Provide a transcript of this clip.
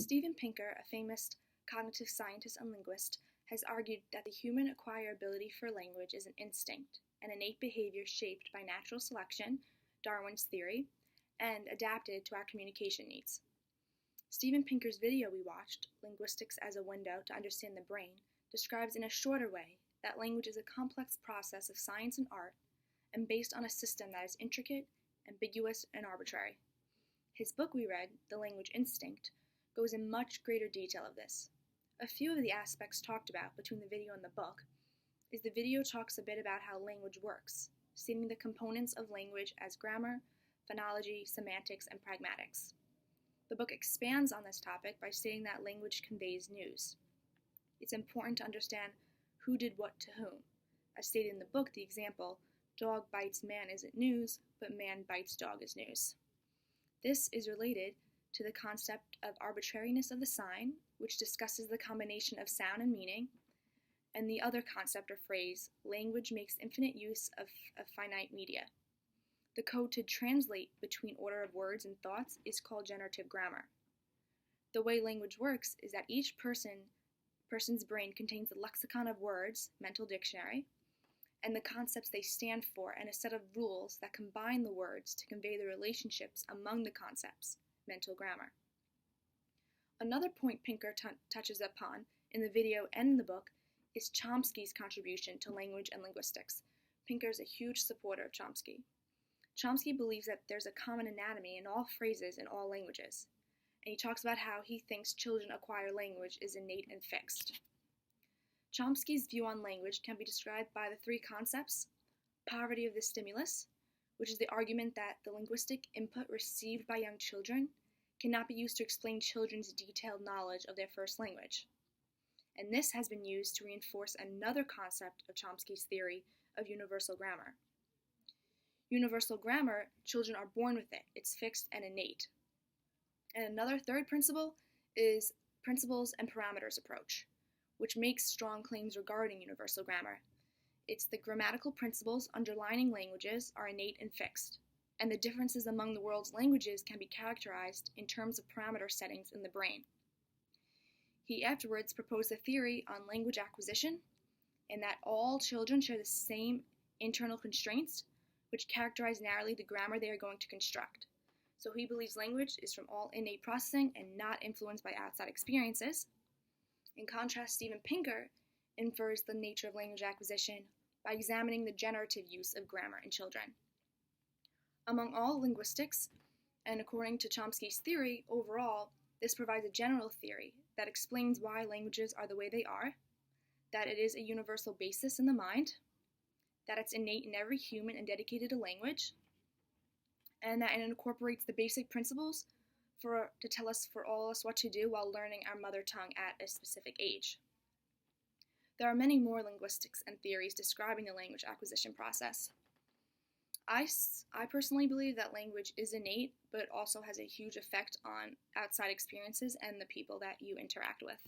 Steven Pinker, a famous cognitive scientist and linguist, has argued that the human acquirability for language is an instinct, an innate behavior shaped by natural selection, Darwin's theory, and adapted to our communication needs. Steven Pinker's video we watched, Linguistics as a Window to Understand the Brain, describes in a shorter way that language is a complex process of science and art and based on a system that is intricate, ambiguous, and arbitrary. His book we read, The Language Instinct, goes in much greater detail of this. A few of the aspects talked about between the video and the book is the video talks a bit about how language works, stating the components of language as grammar, phonology, semantics, and pragmatics. The book expands on this topic by stating that language conveys news. It's important to understand who did what to whom. As stated in the book, the example, dog bites man isn't news, but man bites dog is news. This is related to the concept of arbitrariness of the sign, which discusses the combination of sound and meaning, and the other concept or phrase, language makes infinite use of finite media. The code to translate between order of words and thoughts is called generative grammar. The way language works is that each person's brain contains a lexicon of words, mental dictionary, and the concepts they stand for, and a set of rules that combine the words to convey the relationships among the concepts, mental grammar. Another point Pinker touches upon in the video and in the book is Chomsky's contribution to language and linguistics. Pinker is a huge supporter of Chomsky. Chomsky believes that there's a common anatomy in all phrases in all languages, and he talks about how he thinks children acquire language is innate and fixed. Chomsky's view on language can be described by the three concepts: poverty of the stimulus, which is the argument that the linguistic input received by young children cannot be used to explain children's detailed knowledge of their first language. And this has been used to reinforce another concept of Chomsky's theory of universal grammar. Universal grammar, children are born with it. It's fixed and innate. And another third principle is principles and parameters approach, which makes strong claims regarding universal grammar. It's the grammatical principles underlying languages are innate and fixed, and the differences among the world's languages can be characterized in terms of parameter settings in the brain. He afterwards proposed a theory on language acquisition, in that all children share the same internal constraints, which characterize narrowly the grammar they are going to construct. So he believes language is from all innate processing and not influenced by outside experiences. In contrast, Steven Pinker infers the nature of language acquisition by examining the generative use of grammar in children. Among all linguistics, and according to Chomsky's theory, overall, this provides a general theory that explains why languages are the way they are, that it is a universal basis in the mind, that it's innate in every human and dedicated to language, and that it incorporates the basic principles to tell us for all of us what to do while learning our mother tongue at a specific age. There are many more linguistics and theories describing the language acquisition process. I personally believe that language is innate, but also has a huge effect on outside experiences and the people that you interact with.